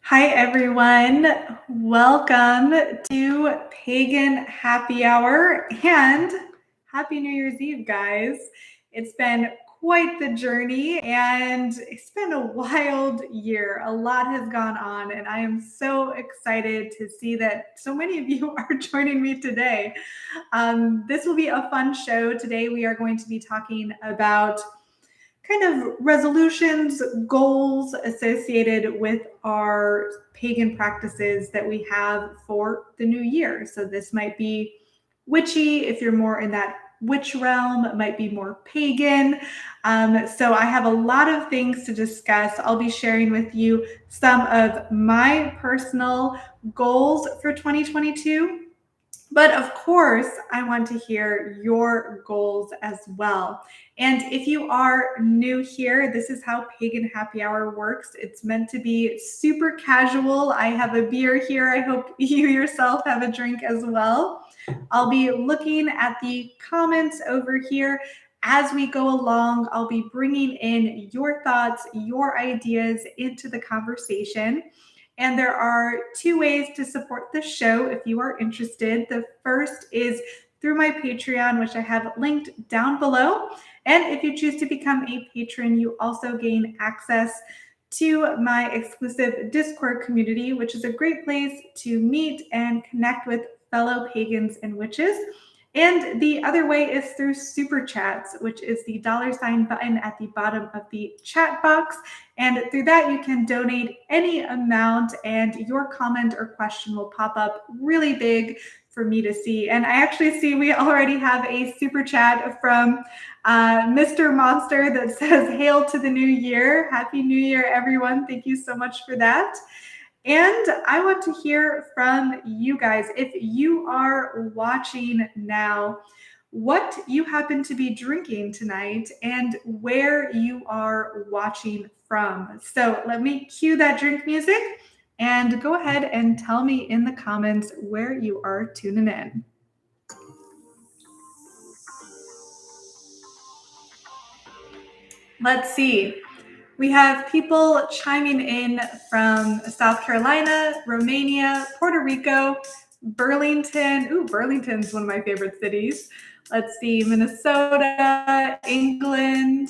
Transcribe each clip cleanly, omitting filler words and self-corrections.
Hi, everyone. Welcome to Pagan Happy Hour and Happy New Year's Eve, guys. It's been quite the journey and it's been a wild year. A lot has gone on, and I am so excited to see that so many of you are joining me today. This will be a fun show. Today, we are going to be talking about kind of resolutions, goals associated with our pagan practices that we have for the new year. So this might be witchy if you're more in that witch realm, it might be more pagan. So I have a lot of things to discuss. I'll be sharing with you some of my personal goals for 2022. But of course, I want to hear your goals as well. And if you are new here, this is how Pagan Happy Hour works. It's meant to be super casual. I have a beer here. I hope you yourself have a drink as well. I'll be looking at the comments over here. As we go along, I'll be bringing in your thoughts, your ideas into the conversation. And there are two ways to support the show if you are interested. The first is through my Patreon, which I have linked down below. And if you choose to become a patron, you also gain access to my exclusive Discord community, which is a great place to meet and connect with fellow pagans and witches. And the other way is through super chats, which is the $ button at the bottom of the chat box. And through that, you can donate any amount and your comment or question will pop up really big for me to see. And I actually see we already have a super chat from Mr. Monster that says, "Hail to the new year. Happy New Year, everyone." Thank you so much for that. And I want to hear from you guys. If you are watching now, what you happen to be drinking tonight and where you are watching from. So let me cue that drink music and go ahead and tell me in the comments where you are tuning in. Let's see. We have people chiming in from South Carolina, Romania, Puerto Rico, Burlington. Ooh, Burlington's one of my favorite cities. Let's see, Minnesota, England,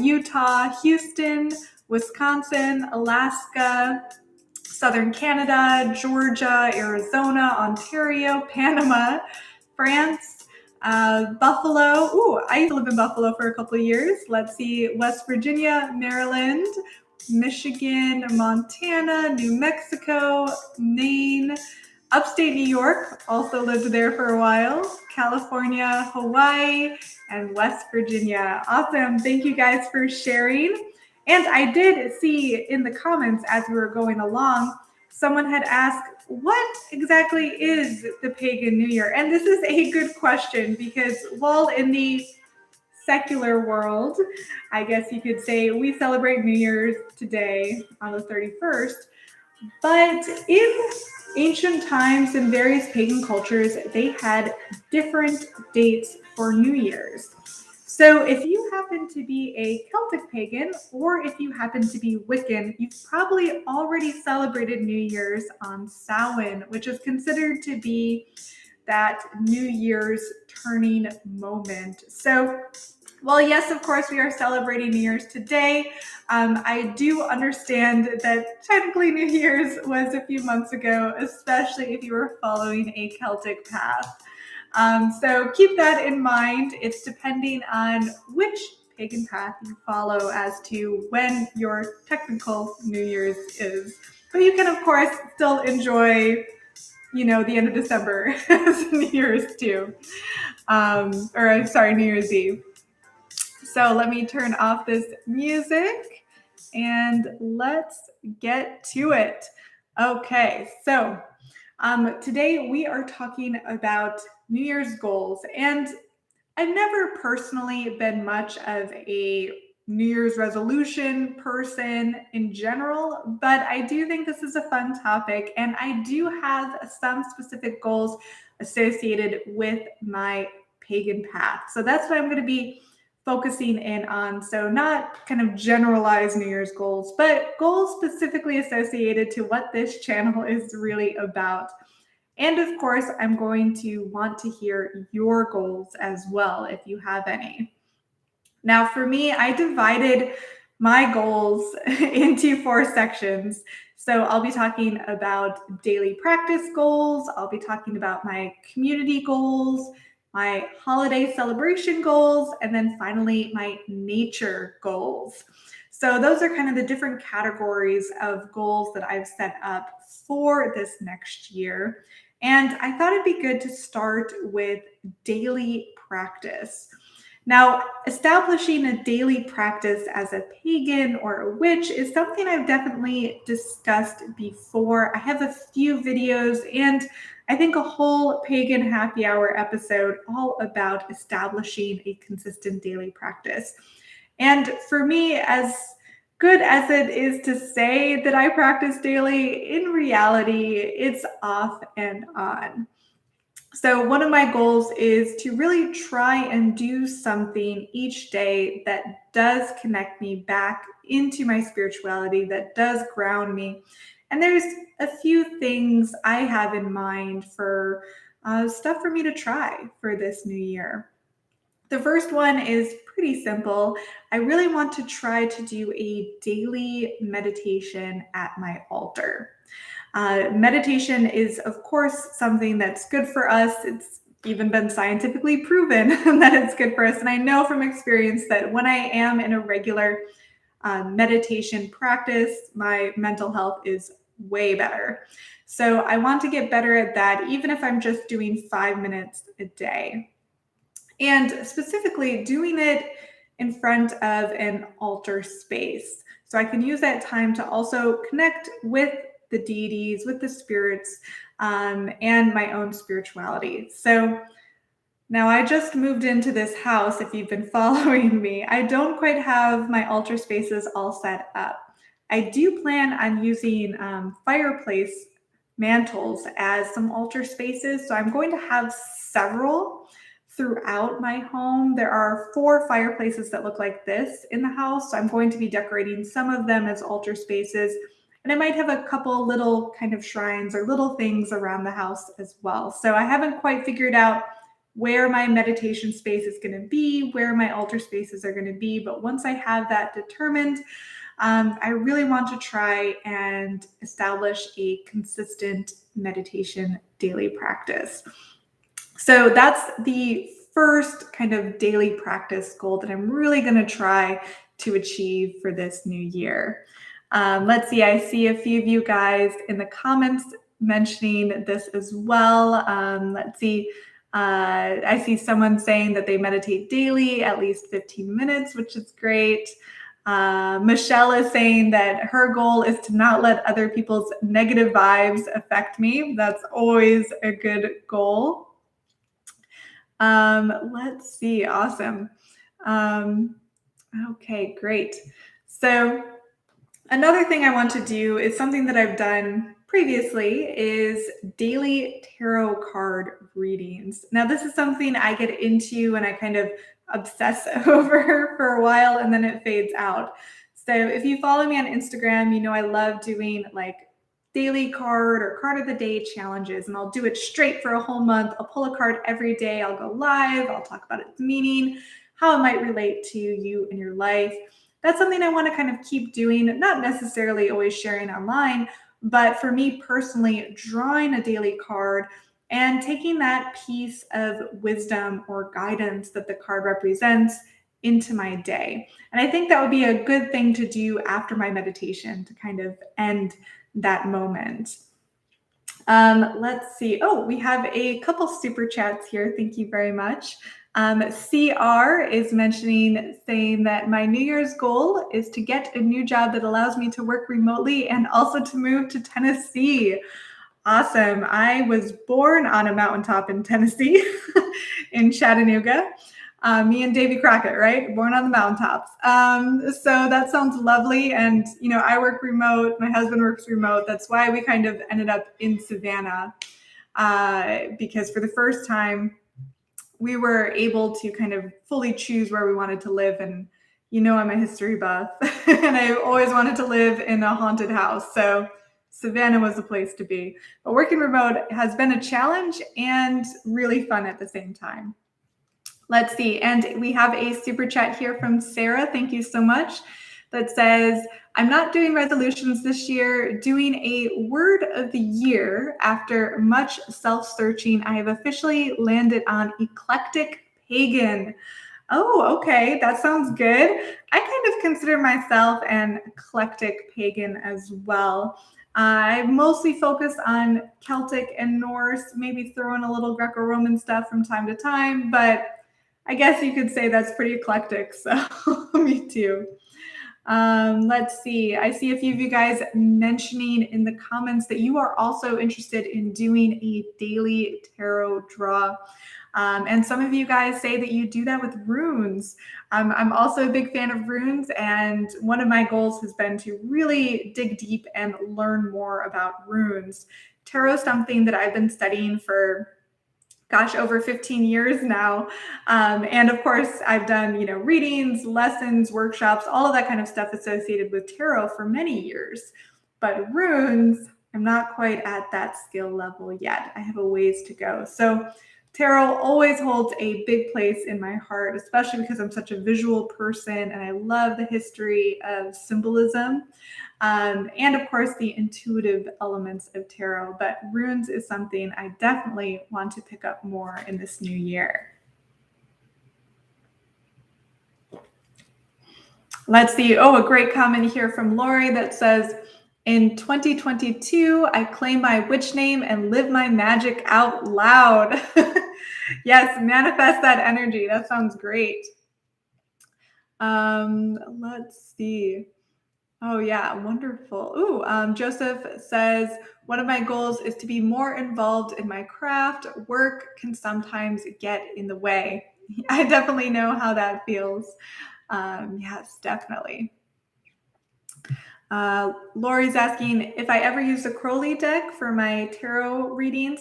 Utah, Houston, Wisconsin, Alaska, Southern Canada, Georgia, Arizona, Ontario, Panama, France, Buffalo. Ooh, I used to live in Buffalo for a couple of years. Let's see, West Virginia, Maryland, Michigan, Montana, New Mexico, Maine, upstate New York, also lived there for a while, California, Hawaii, and West Virginia. Awesome. Thank you guys for sharing. And I did see in the comments as we were going along, someone had asked, what exactly is the Pagan New Year? And this is a good question because while in the secular world, I guess you could say we celebrate New Year's today on the 31st, but in ancient times in various pagan cultures, they had different dates for New Year's. So if you happen to be a Celtic pagan or if you happen to be Wiccan, you've probably already celebrated New Year's on Samhain, which is considered to be that New Year's turning moment. So well, yes, of course, we are celebrating New Year's today. I do understand that technically New Year's was a few months ago, especially if you were following a Celtic path. So keep that in mind. It's depending on which pagan path you follow as to when your technical New Year's is. But you can, of course, still enjoy, the end of December as New Year's too. New Year's Eve. So let me turn off this music and let's get to it. Okay, so today we are talking about New Year's goals, and I've never personally been much of a New Year's resolution person in general, but I do think this is a fun topic, and I do have some specific goals associated with my pagan path. So that's what I'm going to be focusing in on. So not kind of generalized New Year's goals, but goals specifically associated to what this channel is really about. And of course, I'm going to want to hear your goals as well, if you have any. Now, for me, I divided my goals into 4 sections. So I'll be talking about daily practice goals. I'll be talking about my community goals, my holiday celebration goals, and then finally my nature goals. So those are kind of the different categories of goals that I've set up for this next year. And I thought it'd be good to start with daily practice. Now, establishing a daily practice as a pagan or a witch is something I've definitely discussed before. I have a few videos and I think a whole pagan happy hour episode all about establishing a consistent daily practice. And for me, as good as it is to say that I practice daily, in reality, it's off and on. So one of my goals is to really try and do something each day that does connect me back into my spirituality, that does ground me. And there's a few things I have in mind for stuff for me to try for this new year. The first one is pretty simple. I really want to try to do a daily meditation at my altar. Meditation is, of course, something that's good for us. It's even been scientifically proven that it's good for us. And I know from experience that when I am in a regular meditation practice, my mental health is way better. So I want to get better at that, even if I'm just doing 5 minutes a day. And specifically doing it in front of an altar space. So I can use that time to also connect with the deities, with the spirits, and my own spirituality. So now I just moved into this house. If you've been following me, I don't quite have my altar spaces all set up. I do plan on using fireplace mantles as some altar spaces. So I'm going to have several throughout my home. There are 4 fireplaces that look like this in the house. So I'm going to be decorating some of them as altar spaces. And I might have a couple little kind of shrines or little things around the house as well. So I haven't quite figured out where my meditation space is going to be, where my altar spaces are going to be. But once I have that determined, I really want to try and establish a consistent meditation daily practice. So that's the first kind of daily practice goal that I'm really going to try to achieve for this new year. Let's see, I see a few of you guys in the comments mentioning this as well. Let's see, I see someone saying that they meditate daily, at least 15 minutes, which is great. Michelle is saying that her goal is to not let other people's negative vibes affect me. That's always a good goal. Let's see, awesome. Okay, great. So another thing I want to do is something that I've done previously is daily tarot card readings. Now, this is something I get into and I kind of obsess over for a while and then it fades out. So if you follow me on Instagram, you know I love doing like daily card or card of the day challenges, and I'll do it straight for a whole month. I'll pull a card every day. I'll go live. I'll talk about its meaning, how it might relate to you in your life. That's something I want to kind of keep doing, not necessarily always sharing online, but for me personally, drawing a daily card and taking that piece of wisdom or guidance that the card represents into my day. And I think that would be a good thing to do after my meditation to kind of end that moment. Let's see. Oh, we have a couple super chats here. Thank you very much. CR is mentioning, saying that my New Year's goal is to get a new job that allows me to work remotely and also to move to Tennessee. Awesome. I was born on a mountaintop in Tennessee, in Chattanooga. Me and Davy Crockett, right? Born on the mountaintops. So that sounds lovely. And, you know, I work remote. My husband works remote. That's why we kind of ended up in Savannah, because for the first time, we were able to kind of fully choose where we wanted to live. And you know, I'm a history buff and I always wanted to live in a haunted house. So Savannah was the place to be. But working remote has been a challenge and really fun at the same time. Let's see. And we have a super chat here from Sarah. Thank you so much. That says, I'm not doing resolutions this year, doing a word of the year. After much self-searching, I have officially landed on eclectic pagan. Oh, okay. That sounds good. I kind of consider myself an eclectic pagan as well. I mostly focus on Celtic and Norse, maybe throw in a little Greco-Roman stuff from time to time, but I guess you could say that's pretty eclectic. So me too. Let's see. I see a few of you guys mentioning in the comments that you are also interested in doing a daily tarot draw. And some of you guys say that you do that with runes. I'm also a big fan of runes, and one of my goals has been to really dig deep and learn more about runes. Tarot is something that I've been studying for over 15 years now. And of course, I've done, readings, lessons, workshops, all of that kind of stuff associated with tarot for many years. But runes, I'm not quite at that skill level yet. I have a ways to go. So tarot always holds a big place in my heart, especially because I'm such a visual person and I love the history of symbolism. And of course, the intuitive elements of tarot. But runes is something I definitely want to pick up more in this new year. Let's see. Oh, a great comment here from Lori that says, in 2022, I claim my witch name and live my magic out loud. Yes, manifest that energy. That sounds great. Let's see. Oh, yeah, wonderful. Ooh, Joseph says, one of my goals is to be more involved in my craft. Work can sometimes get in the way. I definitely know how that feels. Yes, definitely. Lori's asking if I ever use a Crowley deck for my tarot readings.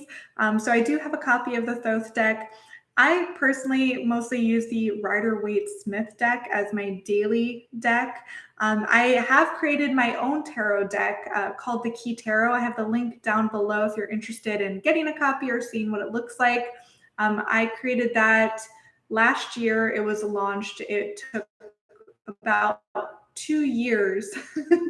So I do have a copy of the Thoth deck. I personally mostly use the Rider-Waite-Smith deck as my daily deck. I have created my own tarot deck called the Key Tarot. I have the link down below if you're interested in getting a copy or seeing what it looks like. I created that last year. It was launched. It took about 2 years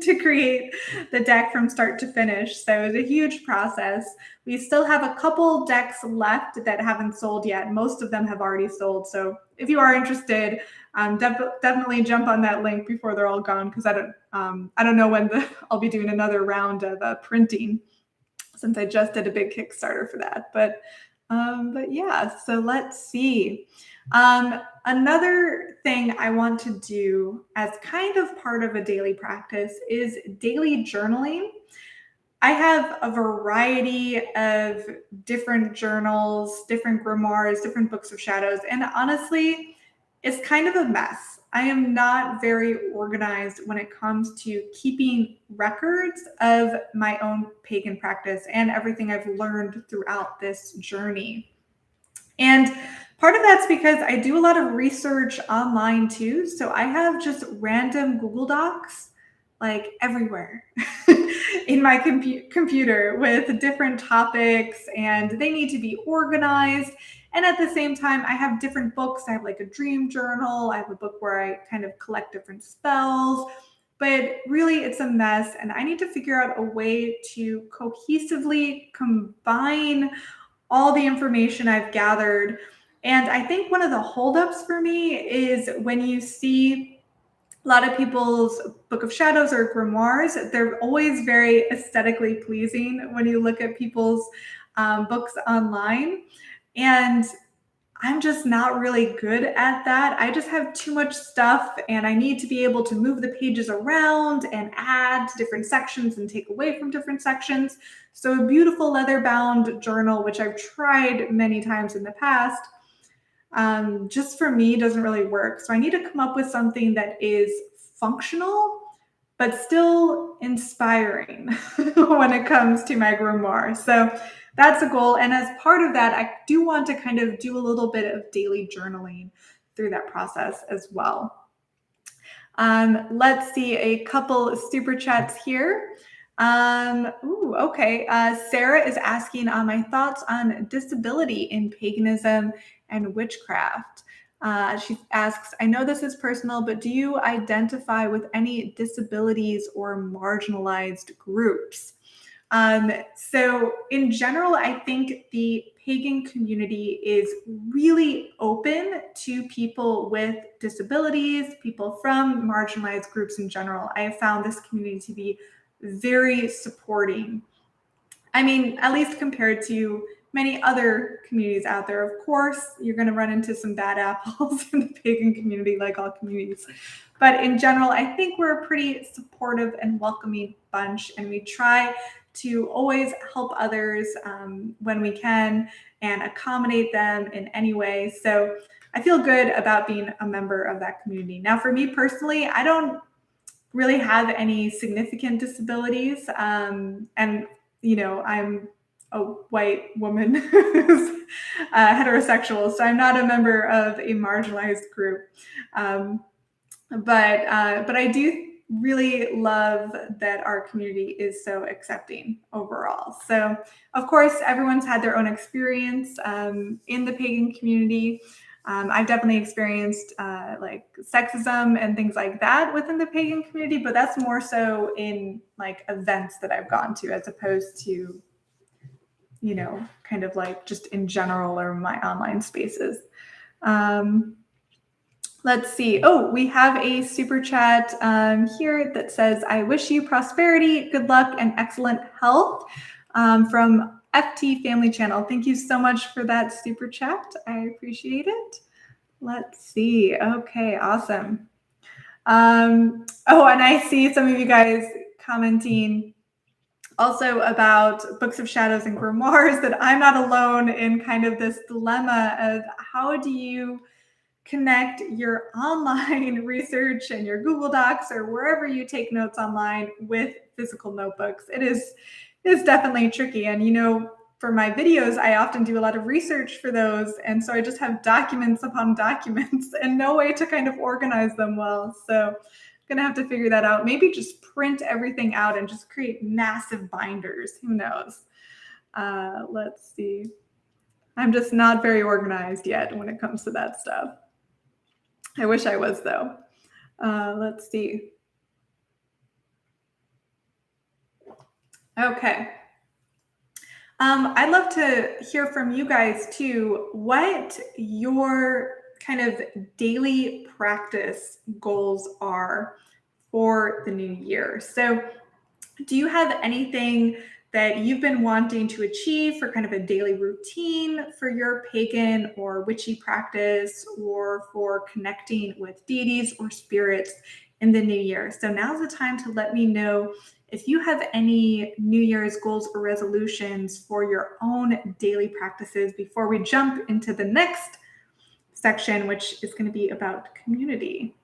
to create the deck from start to finish. So it was a huge process. We still have a couple decks left that haven't sold yet. Most of them have already sold. So if you are interested, definitely jump on that link before they're all gone, because I don't know when I'll be doing another round of printing, since I just did a big Kickstarter for that. But yeah, so let's see. Another thing I want to do as kind of part of a daily practice is daily journaling. I have a variety of different journals, different grimoires, different books of shadows, and honestly, it's kind of a mess. I am not very organized when it comes to keeping records of my own pagan practice and everything I've learned throughout this journey. And part of that's because I do a lot of research online too. So I have just random Google Docs like everywhere in my computer with different topics, and they need to be organized. And at the same time, I have different books. I have like a dream journal. I have a book where I kind of collect different spells. But really, it's a mess. And I need to figure out a way to cohesively combine all the information I've gathered. And I think one of the holdups for me is when you see a lot of people's Book of Shadows or grimoires, they're always very aesthetically pleasing when you look at people's books online. And I'm just not really good at that. I just have too much stuff, and I need to be able to move the pages around and add to different sections and take away from different sections. So a beautiful leather-bound journal, which I've tried many times in the past, just for me doesn't really work. So I need to come up with something that is functional, but still inspiring when it comes to my grimoire. So that's a goal. And as part of that, I do want to kind of do a little bit of daily journaling through that process as well. Let's see a couple super chats here. Okay. Sarah is asking my thoughts on disability in paganism and witchcraft. She asks, I know this is personal, but do you identify with any disabilities or marginalized groups? So in general, I think the pagan community is really open to people with disabilities, people from marginalized groups in general. I have found this community to be very supporting. I mean, at least compared to many other communities out there. Of course, you're going to run into some bad apples in the pagan community, like all communities. But in general, I think we're a pretty supportive and welcoming bunch, and we try to always help others when we can and accommodate them in any way. So I feel good about being a member of that community. Now, for me personally, I don't really have any significant disabilities. And, I'm a white woman who's heterosexual, so I'm not a member of a marginalized group. But I do really love that our community is so accepting overall. So, of course, everyone's had their own experience in the pagan community. I've definitely experienced like sexism and things like that within the pagan community, but that's more so in like events that I've gone to as opposed to, kind of like just in general or my online spaces. Let's see. Oh, we have a super chat here that says, I wish you prosperity, good luck, and excellent health from FT Family Channel. Thank you so much for that super chat. I appreciate it. Let's see. Okay, awesome. And I see some of you guys commenting also about books of shadows and grimoires, that I'm not alone in kind of this dilemma of how do you connect your online research and your Google Docs or wherever you take notes online with physical notebooks. It is definitely tricky. And for my videos, I often do a lot of research for those. And so I just have documents upon documents and no way to kind of organize them well. So I'm going to have to figure that out. Maybe just print everything out and just create massive binders. Who knows? Let's see. I'm just not very organized yet when it comes to that stuff. I wish I was, though. Let's see. Okay. I'd love to hear from you guys too, what your kind of daily practice goals are for the new year. So do you have anything that you've been wanting to achieve for kind of a daily routine for your pagan or witchy practice, or for connecting with deities or spirits in the new year? So now's the time to let me know if you have any New Year's goals or resolutions for your own daily practices before we jump into the next section, which is going to be about community.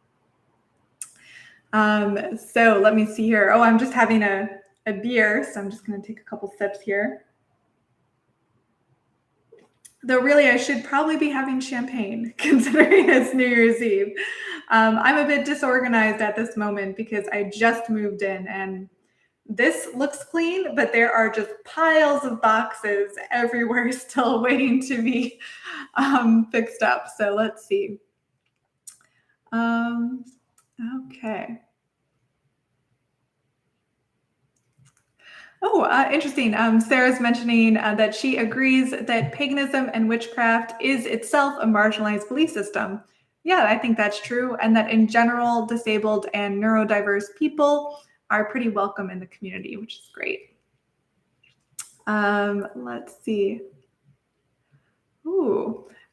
So let me see here. Oh, I'm just having a beer, so I'm just going to take a couple sips here. Though really, I should probably be having champagne, considering it's New Year's Eve. I'm a bit disorganized at this moment because I just moved in, and this looks clean, but there are just piles of boxes everywhere still waiting to be fixed up. So let's see. Okay. Oh, interesting. Sarah's mentioning that she agrees that paganism and witchcraft is itself a marginalized belief system. Yeah, I think that's true. And that in general, disabled and neurodiverse people are pretty welcome in the community, which is great. Let's see.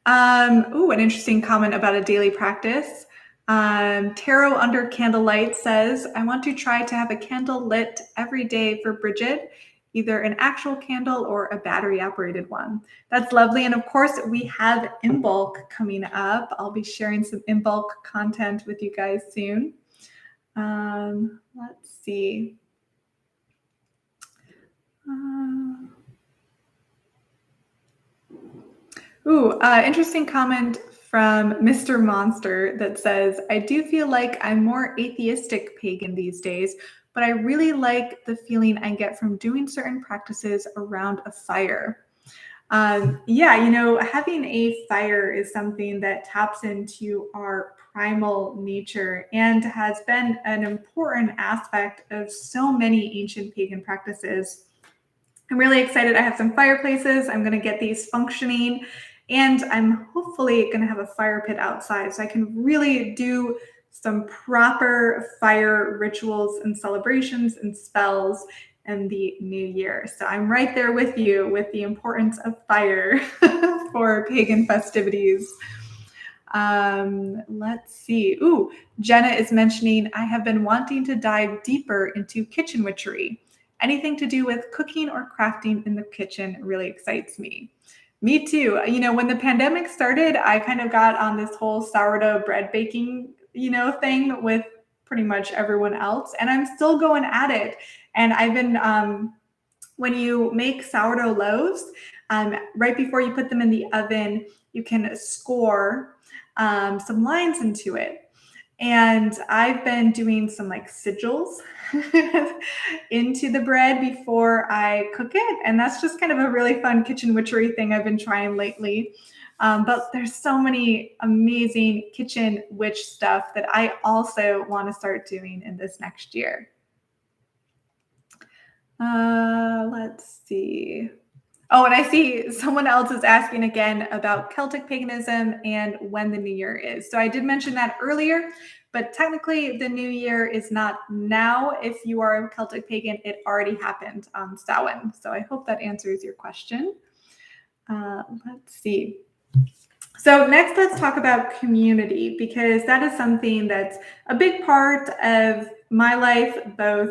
An interesting comment about a daily practice. Tarot Under Candlelight says, I want to try to have a candle lit every day for Bridget, either an actual candle or a battery operated one. That's lovely. And of course, we have In Bulk coming up. I'll be sharing some In Bulk content with you guys soon. Let's see. Ooh, interesting comment from Mr. Monster that says, I do feel like I'm more atheistic pagan these days, but I really like the feeling I get from doing certain practices around a fire. Yeah, having a fire is something that taps into our primal nature and has been an important aspect of so many ancient pagan practices. I'm really excited. I have some fireplaces. I'm going to get these functioning, and I'm hopefully going to have a fire pit outside so I can really do some proper fire rituals and celebrations and spells in the new year. So I'm right there with you with the importance of fire for pagan festivities. Let's see. Ooh, Jenna is mentioning, I have been wanting to dive deeper into kitchen witchery. Anything to do with cooking or crafting in the kitchen really excites me. Me too. When the pandemic started, I kind of got on this whole sourdough bread baking, thing with pretty much everyone else. And I'm still going at it. And I've been, when you make sourdough loaves, right before you put them in the oven, you can score some lines into it. And I've been doing some like sigils into the bread before I cook it. And that's just kind of a really fun kitchen witchery thing I've been trying lately. But there's so many amazing kitchen witch stuff that I also want to start doing in this next year. Let's see. Oh, and I see someone else is asking again about Celtic paganism and when the new year is. So I did mention that earlier, but technically the new year is not now. If you are a Celtic pagan, it already happened on Samhain. So I hope that answers your question. Let's see. So next, let's talk about community, because that is something that's a big part of my life, both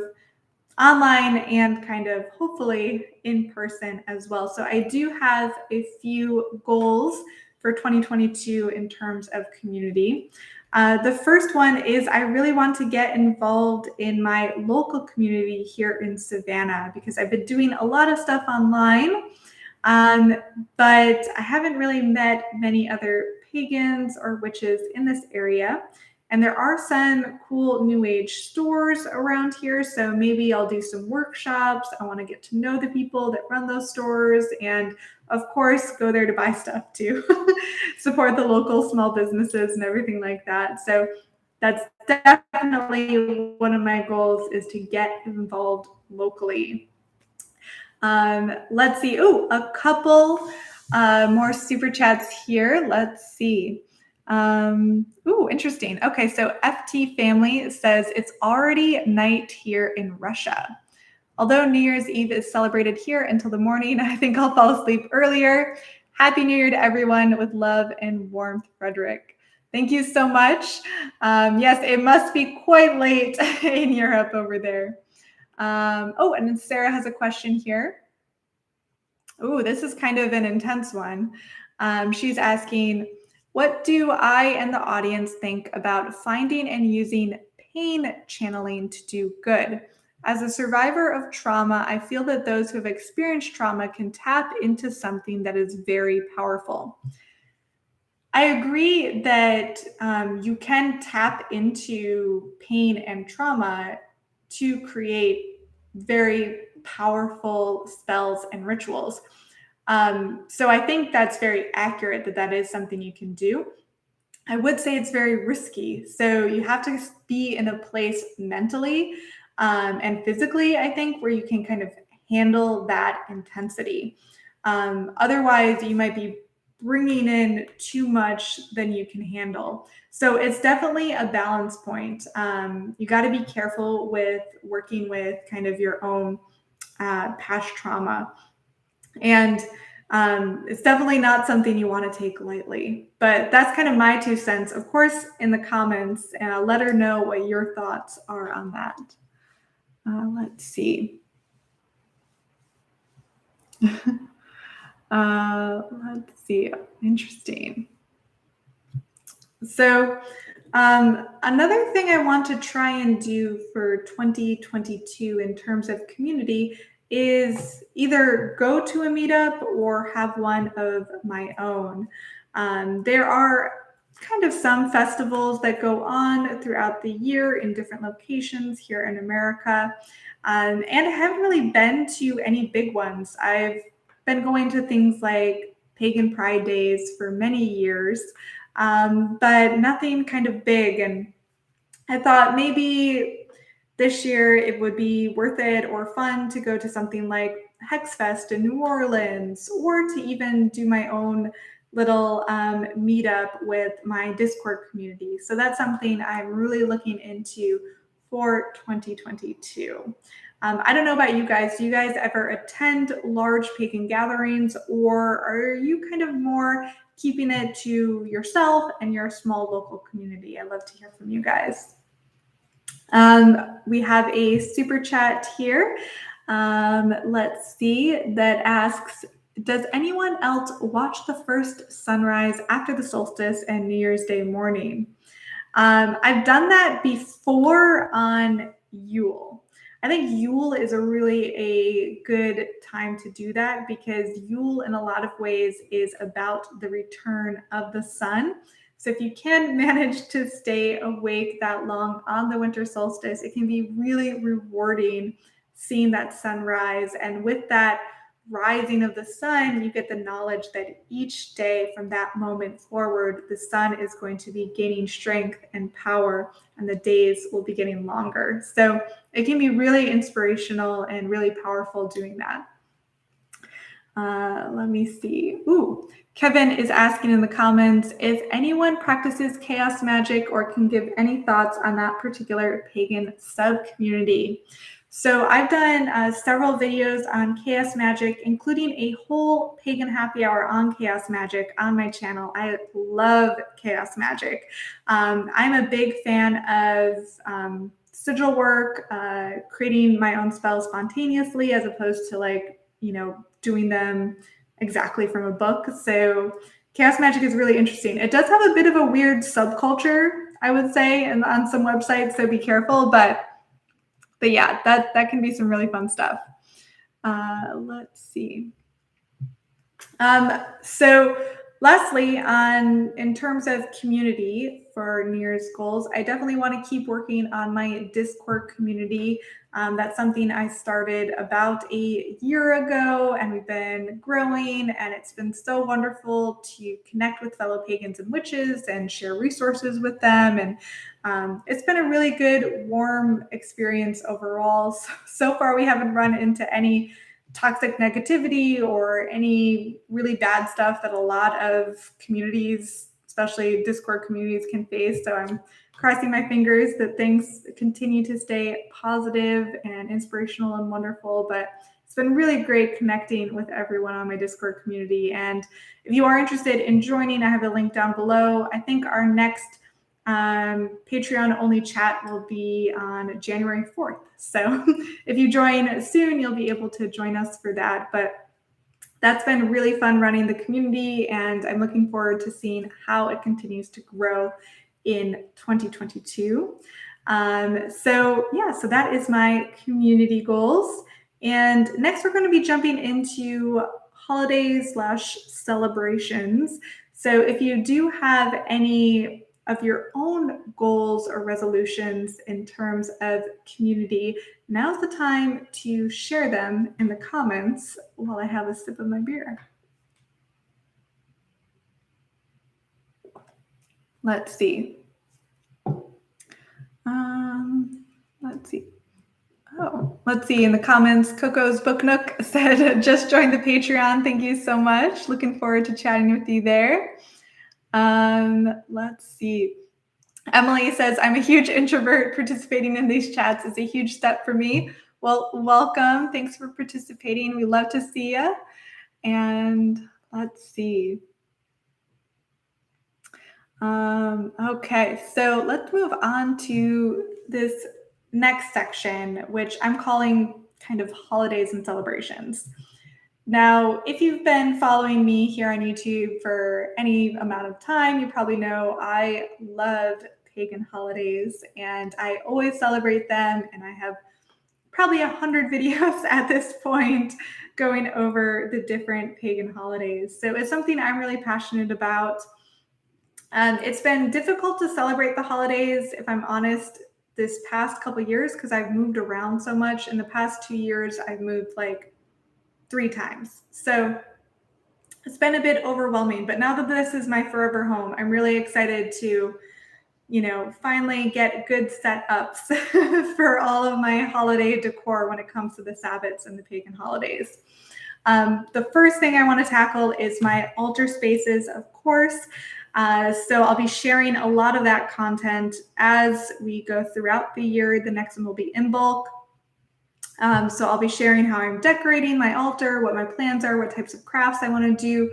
online and kind of hopefully in person as well. So I do have a few goals for 2022 in terms of community. The first one is I really want to get involved in my local community here in Savannah, because I've been doing a lot of stuff online, but I haven't really met many other pagans or witches in this area. And there are some cool new age stores around here. So maybe I'll do some workshops. I want to get to know the people that run those stores. And of course, go there to buy stuff too. Support the local small businesses and everything like that. So that's definitely one of my goals, is to get involved locally. Let's see. Oh, a couple more super chats here. Let's see. Interesting. Okay, so FT Family says it's already night here in Russia. Although New Year's Eve is celebrated here until the morning, I think I'll fall asleep earlier. Happy New Year to everyone, with love and warmth, Frederick. Thank you so much. Yes, it must be quite late in Europe over there. And then Sarah has a question here. Oh, this is kind of an intense one. She's asking, what do I and the audience think about finding and using pain channeling to do good? As a survivor of trauma, I feel that those who have experienced trauma can tap into something that is very powerful. I agree that you can tap into pain and trauma to create very powerful spells and rituals. So I think that's very accurate, that is something you can do. I would say it's very risky. So you have to be in a place mentally and physically, I think, where you can kind of handle that intensity. Otherwise, you might be bringing in too much than you can handle. So it's definitely a balance point. You got to be careful with working with kind of your own past trauma. And it's definitely not something you want to take lightly. But that's kind of my 2 cents. Of course, in the comments, let her know what your thoughts are on that. Let's see. Let's see. Interesting. So another thing I want to try and do for 2022 in terms of community is either go to a meetup or have one of my own. There are kind of some festivals that go on throughout the year in different locations here in America. And I haven't really been to any big ones. I've been going to things like Pagan Pride Days for many years, but nothing kind of big. And I thought maybe this year it would be worth it or fun to go to something like Hexfest in New Orleans, or to even do my own little meetup with my Discord community. So that's something I'm really looking into for 2022. I don't know about you guys. Do you guys ever attend large pagan gatherings, or are you kind of more keeping it to yourself and your small local community? I'd love to hear from you guys. We have a super chat here. Let's see, that asks, does anyone else watch the first sunrise after the solstice and New Year's Day morning? I've done that before on Yule. I think Yule is really a good time to do that, because Yule in a lot of ways is about the return of the sun. So if you can manage to stay awake that long on the winter solstice, it can be really rewarding seeing that sunrise. And with that rising of the sun, you get the knowledge that each day from that moment forward, the sun is going to be gaining strength and power, and the days will be getting longer. So it can be really inspirational and really powerful doing that. Let me see. Ooh, Kevin is asking in the comments, if anyone practices chaos magic or can give any thoughts on that particular pagan sub-community. So I've done several videos on chaos magic, including a whole pagan happy hour on chaos magic on my channel. I love chaos magic. I'm a big fan of sigil work, creating my own spells spontaneously, as opposed to doing them exactly from a book. So chaos magic is really interesting. It does have a bit of a weird subculture, I would say, and on some websites, so be careful. But yeah, that can be some really fun stuff. Let's see. So lastly, in terms of community for New Year's goals, I definitely want to keep working on my Discord community. That's something I started about a year ago, and we've been growing, and it's been so wonderful to connect with fellow pagans and witches and share resources with them. And it's been a really good, warm experience overall. So far, we haven't run into any toxic negativity or any really bad stuff that a lot of communities, especially Discord communities, can face. So I'm crossing my fingers that things continue to stay positive and inspirational and wonderful. But it's been really great connecting with everyone on my Discord community. And if you are interested in joining, I have a link down below. I think our next Patreon only chat will be on January 4th. So if you join soon, you'll be able to join us for that. But that's been really fun running the community, and I'm looking forward to seeing how it continues to grow in 2022. So that is my community goals. And next we're going to be jumping into holidays/celebrations. So if you do have any of your own goals or resolutions in terms of community, now's the time to share them in the comments while I have a sip of my beer. Let's see. Let's see. Oh, let's see. In the comments, Coco's Book Nook said, just joined the Patreon. Thank you so much. Looking forward to chatting with you there. Let's see. Emily says, I'm a huge introvert. Participating in these chats is a huge step for me. Well, welcome. Thanks for participating. We love to see you. And let's see. Okay, so let's move on to this next section, which I'm calling kind of holidays and celebrations. Now, if you've been following me here on YouTube for any amount of time, you probably know I love pagan holidays, and I always celebrate them, and I have probably 100 videos at this point going over the different pagan holidays. So it's something I'm really passionate about. It's been difficult to celebrate the holidays, if I'm honest, this past couple years because I've moved around so much. In the past 2 years, I've moved like 3 times. So it's been a bit overwhelming. But now that this is my forever home, I'm really excited to, finally get good setups for all of my holiday decor when it comes to the Sabbats and the pagan holidays. The first thing I want to tackle is my altar spaces, of course. So I'll be sharing a lot of that content as we go throughout the year. The next one will be in bulk. So I'll be sharing how I'm decorating my altar, what my plans are, what types of crafts I want to do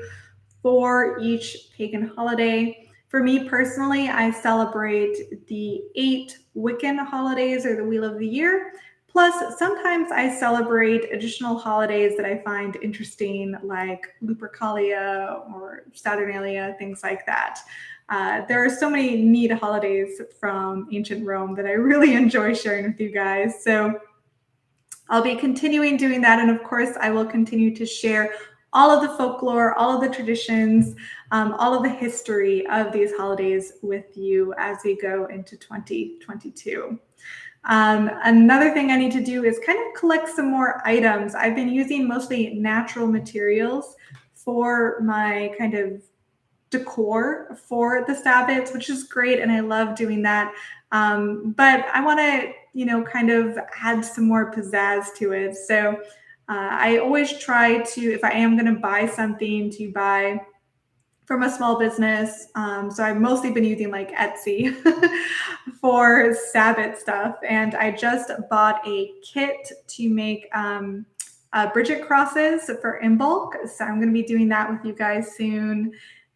for each pagan holiday. For me personally, I celebrate the 8 Wiccan holidays or the Wheel of the Year. Plus, sometimes I celebrate additional holidays that I find interesting, like Lupercalia or Saturnalia, things like that. There are so many neat holidays from ancient Rome that I really enjoy sharing with you guys. So I'll be continuing doing that. And of course, I will continue to share all of the folklore, all of the traditions, all of the history of these holidays with you as we go into 2022. Another thing I need to do is kind of collect some more items. I've been using mostly natural materials for my kind of decor for the Sabbats, which is great, and I love doing that. But I want to, kind of add some more pizzazz to it. So I always try to, if I am going to buy something, to buy from a small business. So I've mostly been using like Etsy for Sabbat stuff. And I just bought a kit to make Bridget crosses for in bulk. So I'm going to be doing that with you guys soon,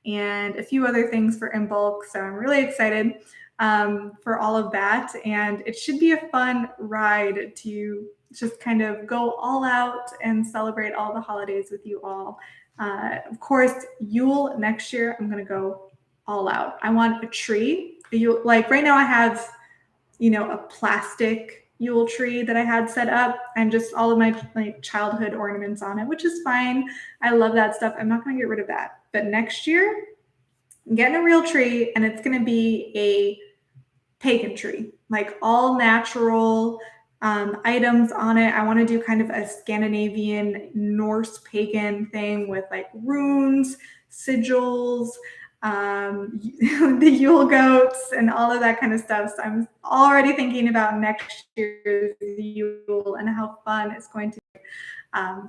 and a few other things for in bulk. So I'm really excited for all of that. And it should be a fun ride to just kind of go all out and celebrate all the holidays with you all. Of course, Yule next year, I'm going to go all out. I want a tree. Like right now I have, a plastic Yule tree that I had set up and just all of my like childhood ornaments on it, which is fine. I love that stuff. I'm not going to get rid of that. But next year, I'm getting a real tree, and it's going to be a pagan tree, like all natural items on it. I want to do kind of a Scandinavian Norse pagan thing with like runes, sigils, the Yule goats, and all of that kind of stuff. So I'm already thinking about next year's Yule and how fun it's going to be.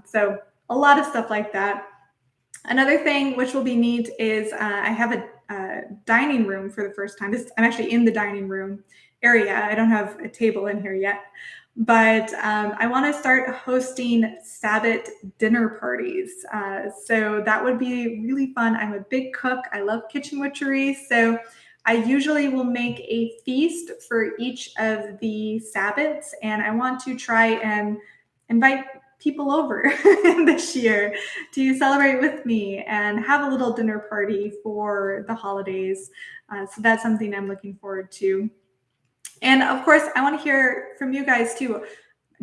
So a lot of stuff like that. Another thing which will be neat is I have a dining room for the first time. I'm actually in the dining room area. I don't have a table in here yet, but I want to start hosting Sabbat dinner parties. So that would be really fun. I'm a big cook. I love kitchen witchery. So I usually will make a feast for each of the Sabbats, and I want to try and invite people over this year to celebrate with me and have a little dinner party for the holidays. So that's something I'm looking forward to. And of course, I want to hear from you guys too.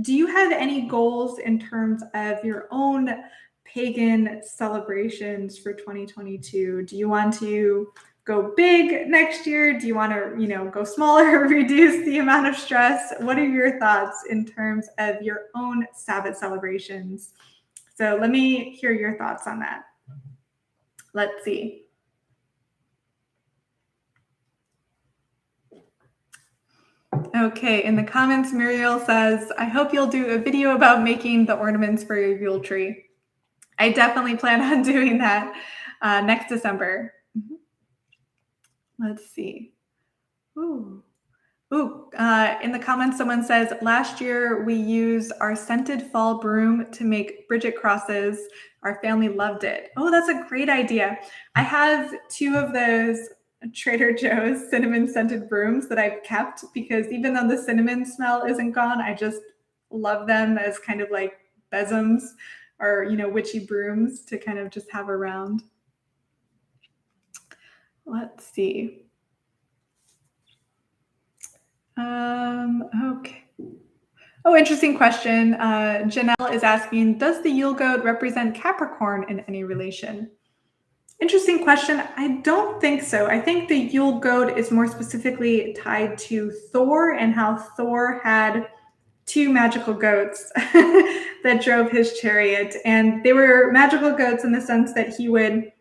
Do you have any goals in terms of your own pagan celebrations for 2022? Do you want to go big next year? Do you want to, go smaller, reduce the amount of stress? What are your thoughts in terms of your own Sabbath celebrations? So let me hear your thoughts on that. Let's see. Okay, in the comments, Muriel says, I hope you'll do a video about making the ornaments for your Yule tree. I definitely plan on doing that next December. Let's see. In the comments, someone says, last year we used our scented fall broom to make Bridget crosses. Our family loved it. Oh, that's a great idea. I have 2 of those Trader Joe's cinnamon scented brooms that I've kept because even though the cinnamon smell isn't gone, I just love them as kind of like besoms or, witchy brooms to kind of just have around. Let's see. Okay. Oh, interesting question. Janelle is asking, does the Yule goat represent Capricorn in any relation? Interesting question. I don't think so. I think the Yule goat is more specifically tied to Thor and how Thor had two magical goats that drove his chariot. And they were magical goats in the sense that he would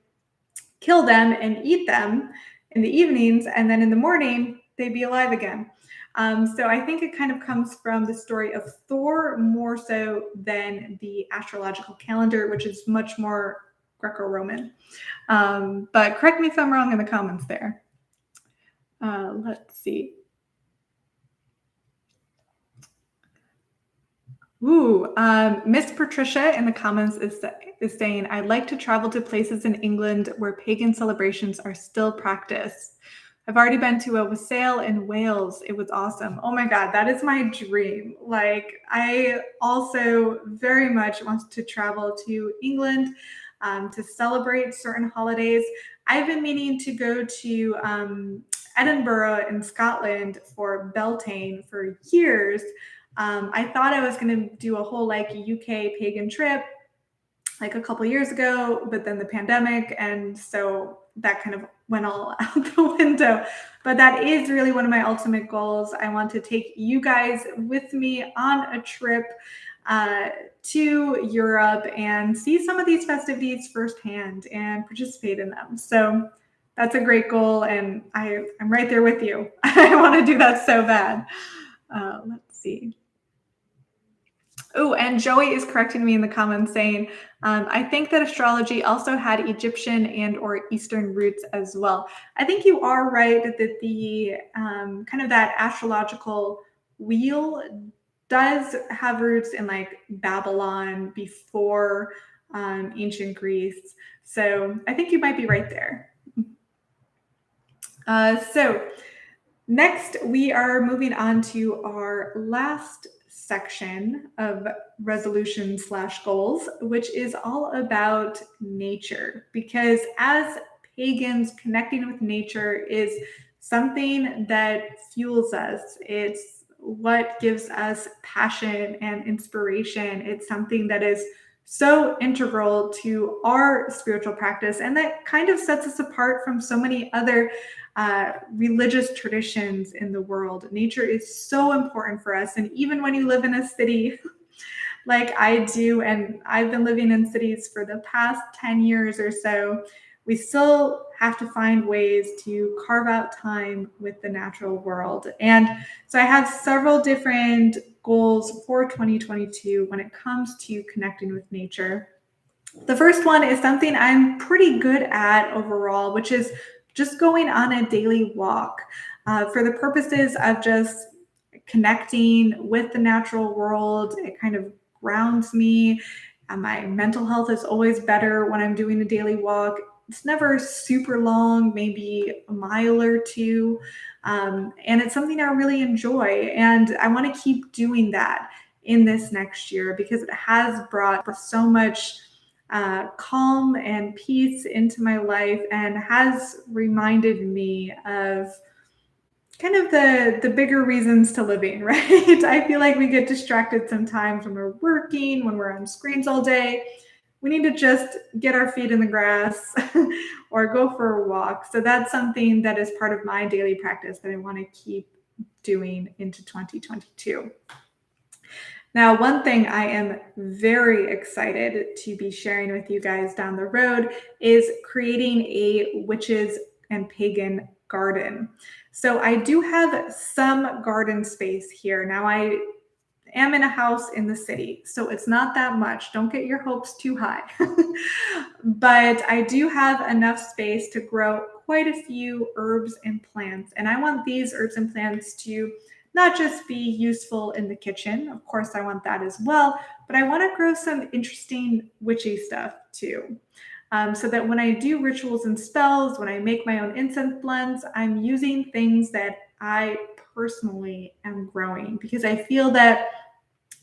kill them and eat them in the evenings, and then in the morning, they'd be alive again. So I think it kind of comes from the story of Thor more so than the astrological calendar, which is much more Greco-Roman. But correct me if I'm wrong in the comments there. Let's see. Ooh, Miss Patricia in the comments is saying, I'd like to travel to places in England where pagan celebrations are still practiced. I've already been to a wassail in Wales. It was awesome. Oh my God, that is my dream. Like, I also very much want to travel to England to celebrate certain holidays. I've been meaning to go to Edinburgh in Scotland for Beltane for years. I thought I was going to do a whole like UK pagan trip like a couple years ago, but then the pandemic, and so that kind of went all out the window. But that is really one of my ultimate goals. I want to take you guys with me on a trip to Europe and see some of these festivities firsthand and participate in them. So that's a great goal, and I'm right there with you. I want to do that so bad. Let's see. Oh, and Joey is correcting me in the comments saying, I think that astrology also had Egyptian and or Eastern roots as well. I think you are right that the kind of that astrological wheel does have roots in like Babylon before ancient Greece. So I think you might be right there. So next, we are moving on to our last section of resolution/goals, which is all about nature. Because as pagans, connecting with nature is something that fuels us. It's what gives us passion and inspiration. It's something that is so integral to our spiritual practice, and that kind of sets us apart from so many other religious traditions in the world. Nature is so important for us. And even when you live in a city like I do, and I've been living in cities for the past 10 years or so, we still have to find ways to carve out time with the natural world. And so I have several different goals for 2022 when it comes to connecting with nature. The first one is something I'm pretty good at overall, which is just going on a daily walk for the purposes of just connecting with the natural world. It kind of grounds me. My mental health is always better when I'm doing a daily walk. It's never super long, maybe a mile or two. And it's something I really enjoy. And I want to keep doing that in this next year because it has brought so much calm and peace into my life and has reminded me of kind of the bigger reasons to living, right? I feel like we get distracted sometimes when we're working, when we're on screens all day. We need to just get our feet in the grass or go for a walk. So that's something that is part of my daily practice that I want to keep doing into 2022. Now, one thing I am very excited to be sharing with you guys down the road is creating a witches and pagan garden. So I do have some garden space here. Now I am in a house in the city, so it's not that much. Don't get your hopes too high. But I do have enough space to grow quite a few herbs and plants. And I want these herbs and plants to not just be useful in the kitchen. Of course, I want that as well, but I want to grow some interesting witchy stuff too. So that when I do rituals and spells, when I make my own incense blends, I'm using things that I personally am growing, because I feel that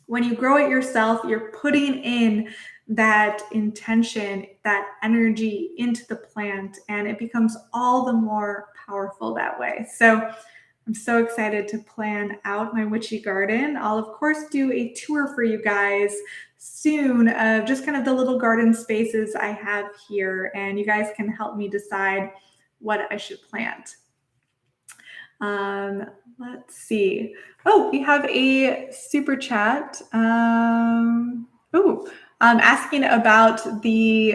when you grow it yourself, you're putting in that intention, that energy into the plant, and it becomes all the more powerful that way. So I'm so excited to plan out my witchy garden. I'll, of course, do a tour for you guys soon of just kind of the little garden spaces I have here, and you guys can help me decide what I should plant. Let's see. Oh, we have a super chat. Asking about the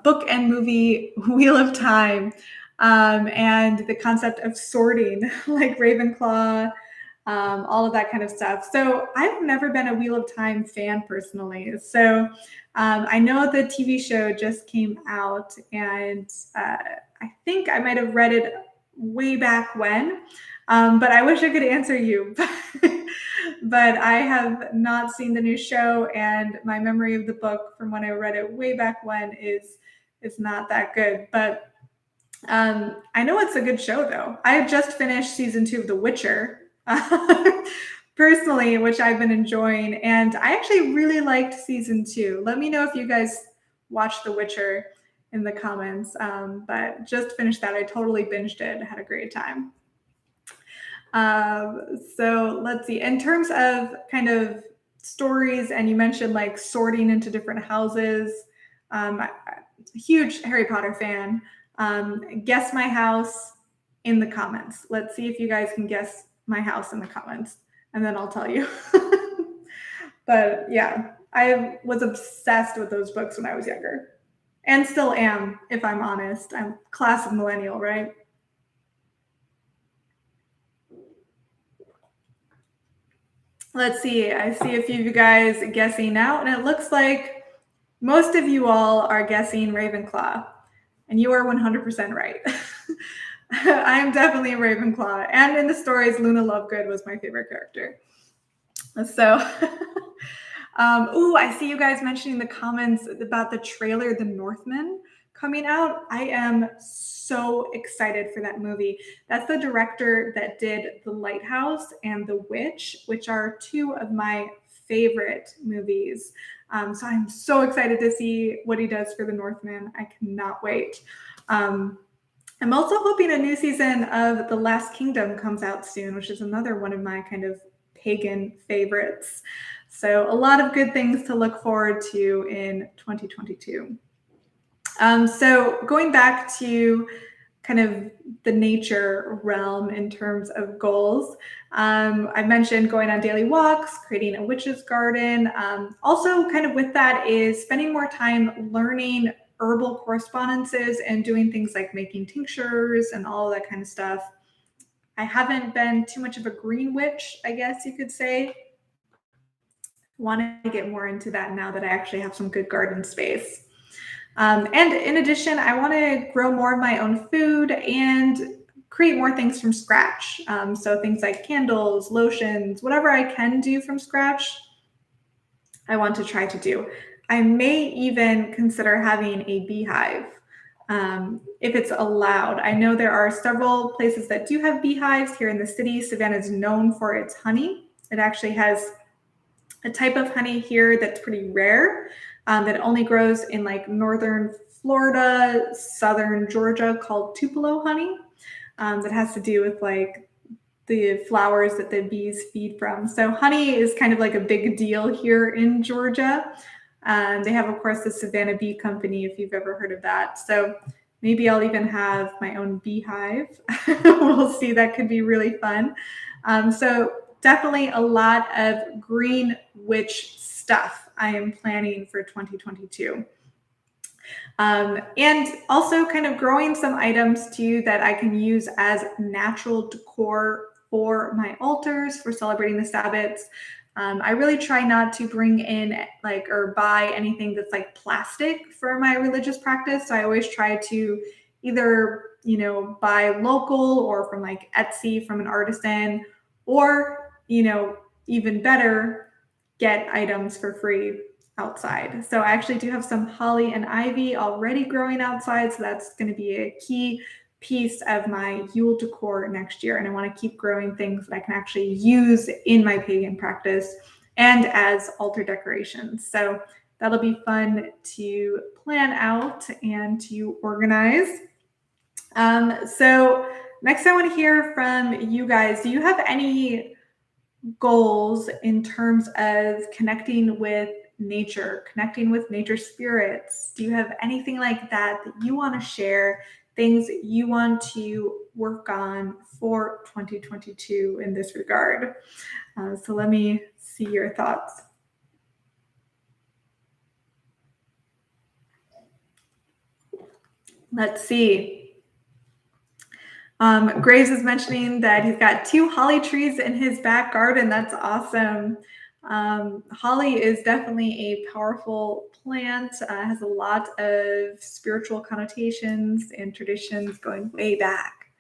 book and movie Wheel of Time, and the concept of sorting, like Ravenclaw, all of that kind of stuff. So I've never been a Wheel of Time fan personally. So I know the TV show just came out, and I think I might have read it way back when. But I wish I could answer you. But I have not seen the new show, and my memory of the book from when I read it way back when is not that good. But I know it's a good show, though. I have just finished season 2 of The Witcher, personally, which I've been enjoying, and I actually really liked season 2. Let me know if you guys watched The Witcher in the comments. But just finished that. I totally binged it. I had a great time. So let's see. In terms of kind of stories, and you mentioned like sorting into different houses. I'm a huge Harry Potter fan. Guess my house in the comments. Let's see if you guys can guess my house in the comments, and then I'll tell you. But yeah, I was obsessed with those books when I was younger, and still am, if I'm honest. I'm class of millennial, right? Let's see. I see a few of you guys guessing now, and it looks like most of you all are guessing Ravenclaw, and you are 100% right. I'm definitely a Ravenclaw, and in the stories, Luna Lovegood was my favorite character. So, I see you guys mentioning in the comments about the trailer, The Northman, coming out. I am so excited for that movie. That's the director that did The Lighthouse and The Witch, which are 2 of my favorite movies. So I'm so excited to see what he does for The Northman. I cannot wait. I'm also hoping a new season of The Last Kingdom comes out soon, which is another one of my kind of pagan favorites. So a lot of good things to look forward to in 2022. So going back to kind of the nature realm in terms of goals, I mentioned going on daily walks, creating a witch's garden. Also kind of with that is spending more time learning herbal correspondences and doing things like making tinctures and all that kind of stuff. I haven't been too much of a green witch, I guess you could say. Want to get more into that now that I actually have some good garden space. And in addition, I want to grow more of my own food and create more things from scratch. So things like candles, lotions, whatever I can do from scratch, I want to try to do. I may even consider having a beehive, if it's allowed. I know there are several places that do have beehives here in the city. Savannah is known for its honey. It actually has a type of honey here that's pretty rare, that only grows in like northern Florida, southern Georgia, called Tupelo honey, that has to do with like the flowers that the bees feed from. So honey is kind of like a big deal here in Georgia. They have, of course, the Savannah Bee Company, if you've ever heard of that. So maybe I'll even have my own beehive. We'll see. That could be really fun. So definitely a lot of green witch stuff I am planning for 2022. And also kind of growing some items too that I can use as natural decor for my altars for celebrating the Sabbats. I really try not to bring in like or buy anything that's like plastic for my religious practice. So I always try to either, buy local or from like Etsy from an artisan, or, even better, get items for free outside. So I actually do have some holly and ivy already growing outside. So that's going to be a key piece of my Yule decor next year. And I want to keep growing things that I can actually use in my pagan practice and as altar decorations. So that'll be fun to plan out and to organize. So next I want to hear from you guys. Do you have any goals in terms of connecting with nature, connecting with nature spirits? Do you have anything like that that you want to share, things that you want to work on for 2022 in this regard? So let me see your thoughts. Let's see. Graves is mentioning that he's got 2 holly trees in his back garden. That's awesome. Holly is definitely a powerful plant, has a lot of spiritual connotations and traditions going way back.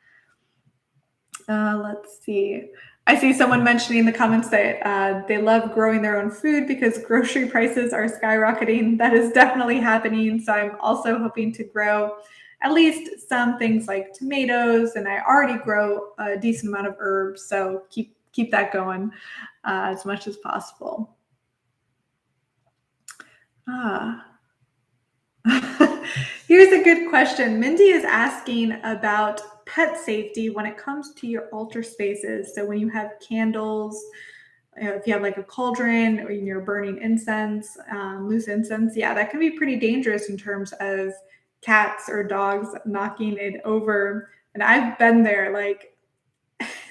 Let's see. I see someone mentioning in the comments that they love growing their own food because grocery prices are skyrocketing. That is definitely happening. So I'm also hoping to grow at least some things like tomatoes, and I already grow a decent amount of herbs. So keep that going as much as possible. Here's a good question. Mindy is asking about pet safety when it comes to your altar spaces. So when you have candles, if you have like a cauldron or you're burning incense, loose incense, yeah, that can be pretty dangerous in terms of cats or dogs knocking it over. And I've been there, like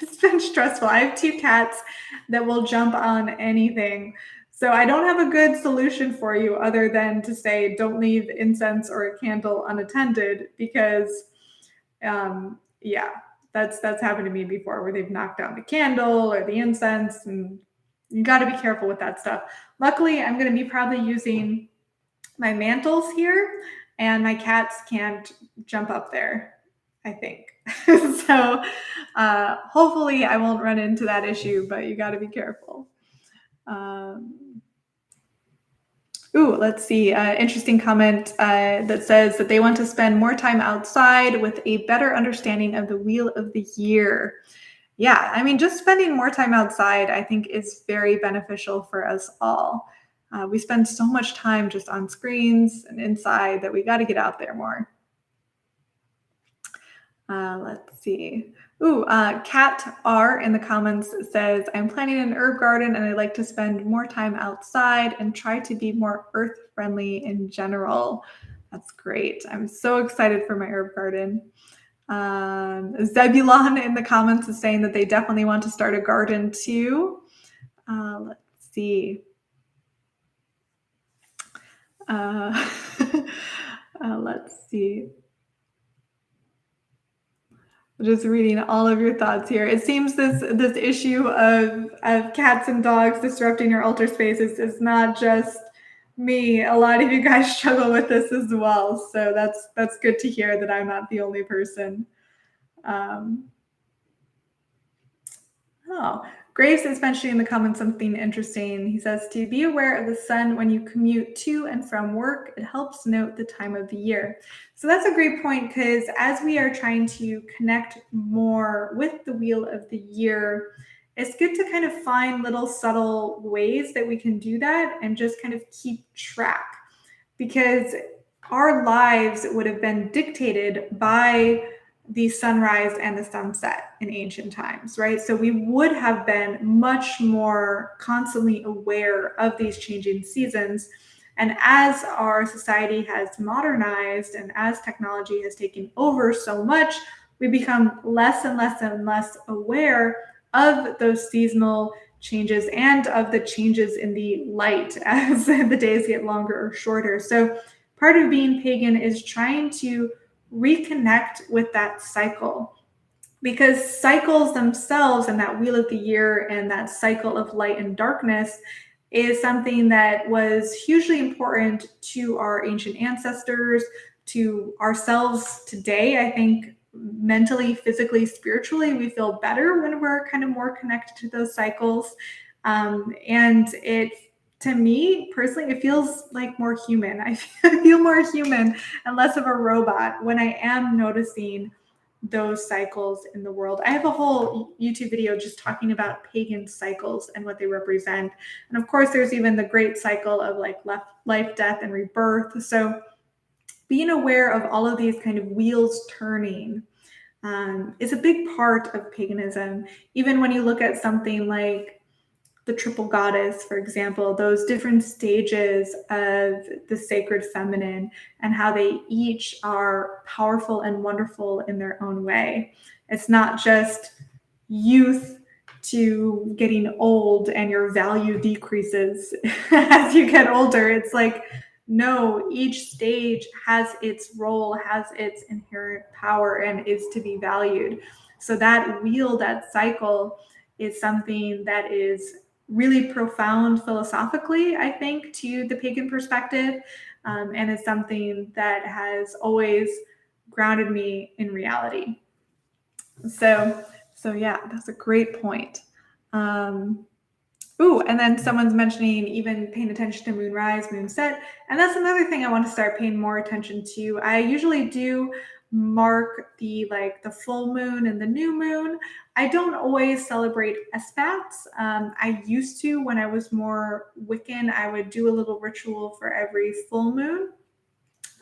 it's been stressful. I have 2 cats that will jump on anything. So I don't have a good solution for you other than to say don't leave incense or a candle unattended because yeah, that's happened to me before where they've knocked down the candle or the incense, and you got to be careful with that stuff. Luckily, I'm going to be probably using my mantles here, and my cats can't jump up there, I think. So hopefully I won't run into that issue, but you got to be careful. Let's see. Interesting comment that says that they want to spend more time outside with a better understanding of the wheel of the year. Yeah, I mean, just spending more time outside, I think, is very beneficial for us all. We spend so much time just on screens and inside that we got to get out there more. Let's see. Kat R in the comments says, I'm planning an herb garden and I like to spend more time outside and try to be more earth friendly in general. That's great. I'm so excited for my herb garden. Zebulon in the comments is saying that they definitely want to start a garden too. Let's see. Let's see. Just reading all of your thoughts here. It seems this issue of cats and dogs disrupting your altar spaces is not just me. A lot of you guys struggle with this as well. So that's good to hear that I'm not the only person. Graves is mentioning in the comments something interesting. He says, to be aware of the sun when you commute to and from work, it helps note the time of the year. So that's a great point because as we are trying to connect more with the wheel of the year, it's good to kind of find little subtle ways that we can do that and just kind of keep track, because our lives would have been dictated by the sunrise and the sunset in ancient times, right? So we would have been much more constantly aware of these changing seasons. And as our society has modernized and as technology has taken over so much, we become less and less and less aware of those seasonal changes and of the changes in the light as the days get longer or shorter. So part of being pagan is trying to reconnect with that cycle, because cycles themselves and that wheel of the year and that cycle of light and darkness is something that was hugely important to our ancient ancestors, to ourselves today. I think mentally, physically, spiritually, we feel better when we're kind of more connected to those cycles. And it, to me personally, it feels like more human. I feel more human and less of a robot when I am noticing those cycles in the world. I have a whole YouTube video just talking about pagan cycles and what they represent. And of course, there's even the great cycle of like life, death, and rebirth. So being aware of all of these kind of wheels turning is a big part of paganism. Even when you look at something like the triple goddess, for example, those different stages of the sacred feminine and how they each are powerful and wonderful in their own way. It's not just youth to getting old and your value decreases as you get older. It's like, no, each stage has its role, has its inherent power, and is to be valued. So that wheel, that cycle, is something that is really profound philosophically, I think, to the pagan perspective. And it's something that has always grounded me in reality. So yeah, that's a great point. And then someone's mentioning even paying attention to moonrise, moonset. And that's another thing I want to start paying more attention to. I usually do mark the full moon and the new moon. I don't always celebrate SPATs. I used to when I was more Wiccan. I would do a little ritual for every full moon.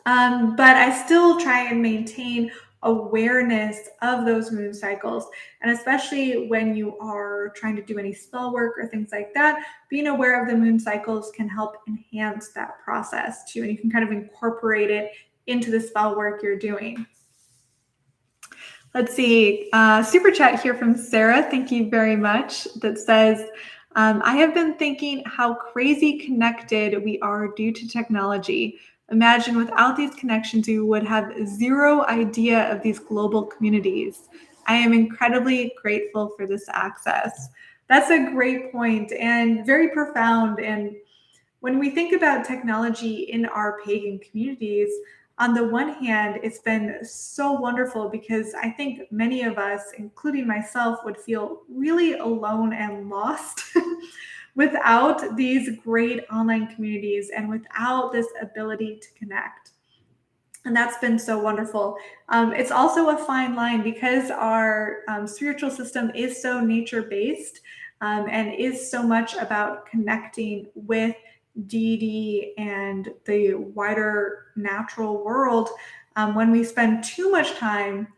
But I still try and maintain awareness of those moon cycles. And especially when you are trying to do any spell work or things like that, being aware of the moon cycles can help enhance that process too. And you can kind of incorporate it into the spell work you're doing. Let's see, super chat here from Sarah. Thank you very much. That says, I have been thinking how crazy connected we are due to technology. Imagine without these connections, you would have zero idea of these global communities. I am incredibly grateful for this access. That's a great point and very profound. And when we think about technology in our pagan communities, on the one hand, it's been so wonderful because I think many of us, including myself, would feel really alone and lost without these great online communities and without this ability to connect. And that's been so wonderful. It's also a fine line because our spiritual system is so nature-based and is so much about connecting with deity and the wider natural world. When we spend too much time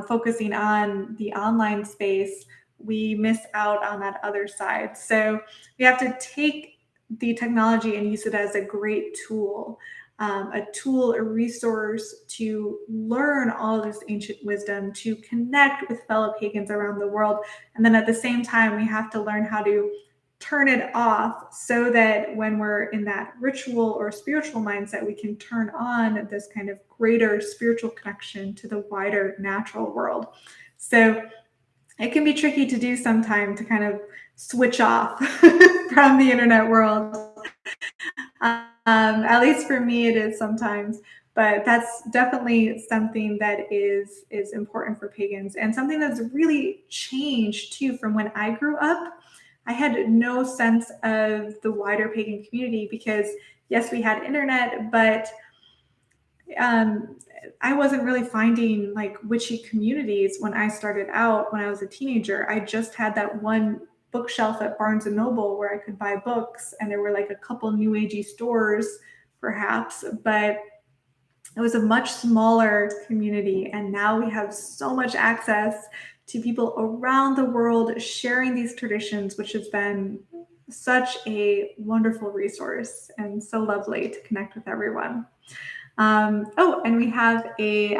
focusing on the online space, we miss out on that other side. So we have to take the technology and use it as a great tool. A resource to learn all of this ancient wisdom, to connect with fellow pagans around the world. And then at the same time, we have to learn how to turn it off so that when we're in that ritual or spiritual mindset, we can turn on this kind of greater spiritual connection to the wider natural world. So it can be tricky to do sometimes, to kind of switch off from the internet world. At least for me, it is sometimes, but that's definitely something that is important for pagans and something that's really changed too from when I grew up. I had no sense of the wider pagan community because yes, we had internet, but I wasn't really finding like witchy communities when I started out when I was a teenager. I just had that one bookshelf at Barnes and Noble where I could buy books, and there were like a couple new agey stores perhaps, but it was a much smaller community. And now we have so much access to people around the world sharing these traditions, which has been such a wonderful resource and so lovely to connect with everyone. And we have a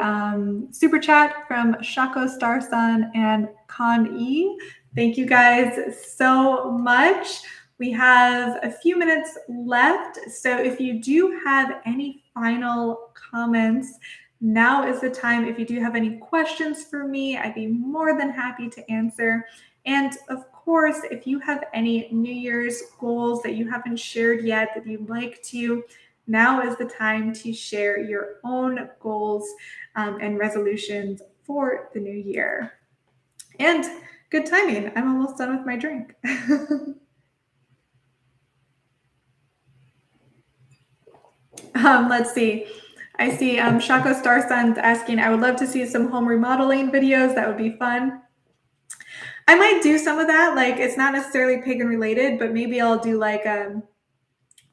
super chat from Shako Starsun and Con E. Thank you guys so much. We have a few minutes left. So if you do have any final comments, now is the time. If you do have any questions for me, I'd be more than happy to answer. And of course, if you have any New Year's goals that you haven't shared yet that you'd like to, now is the time to share your own goals and resolutions for the new year. And good timing. I'm almost done with my drink. Let's see. I see Shako Starsun's asking, I would love to see some home remodeling videos. That would be fun. I might do some of that. Like, it's not necessarily pagan related, but maybe I'll do like a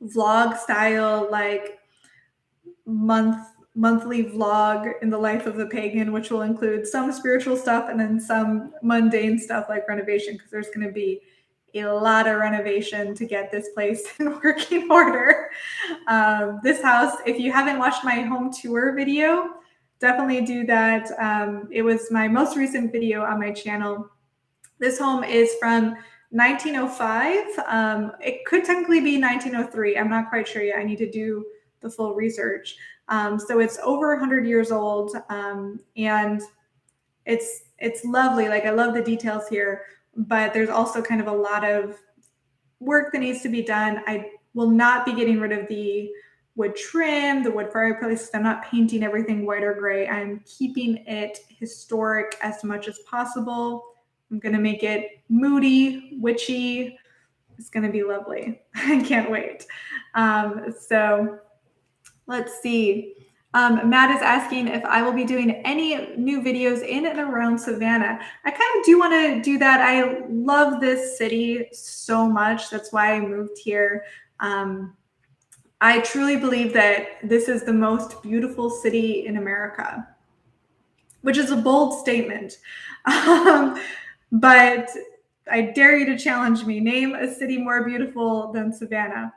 vlog style, like month monthly vlog in the life of a pagan, which will include some spiritual stuff and then some mundane stuff like renovation, because there's going to be a lot of renovation to get this place in working order. This house, if you haven't watched my home tour video, definitely do that. It was my most recent video on my channel. This home is from 1905. It could technically be 1903. I'm not quite sure yet. I need to do the full research. So it's over 100 years old, and it's lovely. Like, I love the details here, but there's also kind of a lot of work that needs to be done. I will not be getting rid of the wood trim, the wood fireplaces. I'm not painting everything white or gray. I'm keeping it historic as much as possible. I'm going to make it moody, witchy. It's going to be lovely. I can't wait. So let's see. Matt is asking if I will be doing any new videos in and around Savannah. I kind of do want to do that. I love this city so much. That's why I moved here. I truly believe that this is the most beautiful city in America, which is a bold statement. But I dare you to challenge me. Name a city more beautiful than Savannah.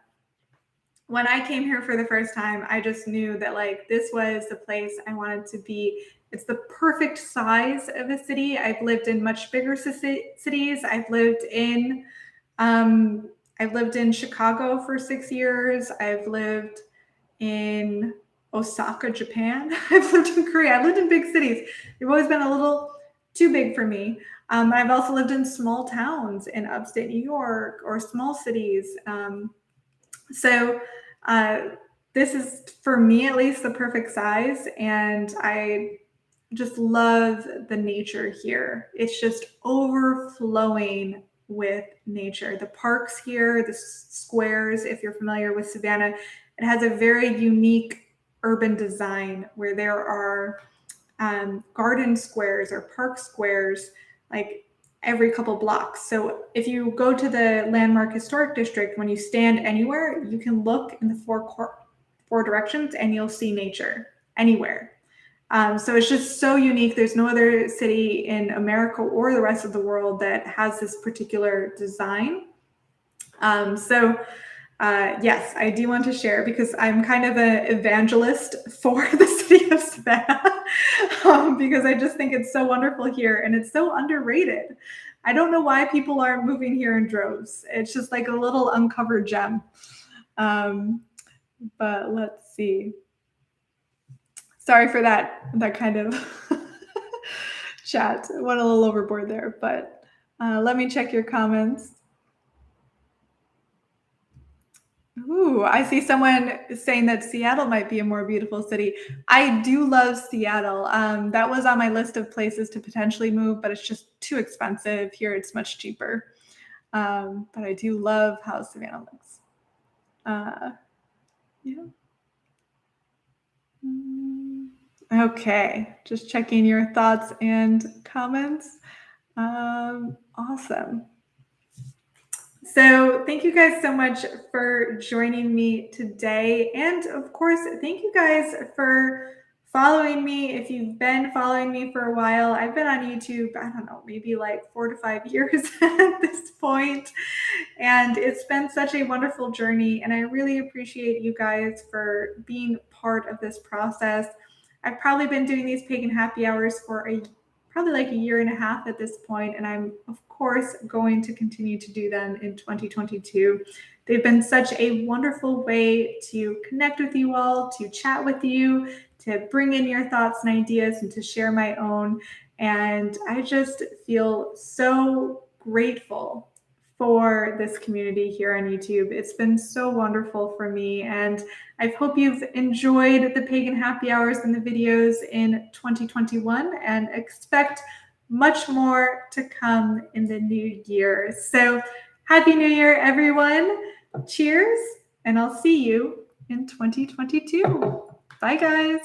When I came here for the first time, I just knew that, like, this was the place I wanted to be. It's the perfect size of a city. I've lived in much bigger cities. I've lived in Chicago for 6 years. I've lived in Osaka, Japan. I've lived in Korea. I've lived in big cities. They've always been a little too big for me. I've also lived in small towns in upstate New York or small cities. So this is, for me at least, the perfect size. And I just love the nature here. It's just overflowing with nature. The parks here, the squares, if you're familiar with Savannah, it has a very unique urban design where there are garden squares or park squares like every couple blocks. So if you go to the landmark historic district, when you stand anywhere, you can look in the four directions and you'll see nature anywhere. So it's just so unique. There's no other city in America or the rest of the world that has this particular design. Yes, I do want to share because I'm kind of an evangelist for the city of Savannah because I just think it's so wonderful here and it's so underrated. I don't know why people aren't moving here in droves. It's just like a little uncovered gem. But let's see. Sorry for that kind of chat. Went a little overboard there, but let me check your comments. Ooh, I see someone saying that Seattle might be a more beautiful city. I do love Seattle. That was on my list of places to potentially move, but it's just too expensive. Here it's much cheaper. But I do love how Savannah looks. Yeah. Okay, just checking your thoughts and comments. Awesome. So thank you guys so much for joining me today. And of course, thank you guys for following me. If you've been following me for a while, I've been on YouTube, I don't know, maybe like 4 to 5 years at this point. And it's been such a wonderful journey. And I really appreciate you guys for being part of this process. I've probably been doing these pagan happy hours for probably like a year and a half at this point, and I'm of course going to continue to do them in 2022. They've been such a wonderful way to connect with you all, to chat with you, to bring in your thoughts and ideas, and to share my own. And I just feel so grateful for this community here on YouTube. It's been so wonderful for me, and I hope you've enjoyed the Pagan Happy Hours and the videos in 2021 and expect much more to come in the new year. So Happy New Year, everyone. Cheers, and I'll see you in 2022. Bye, guys.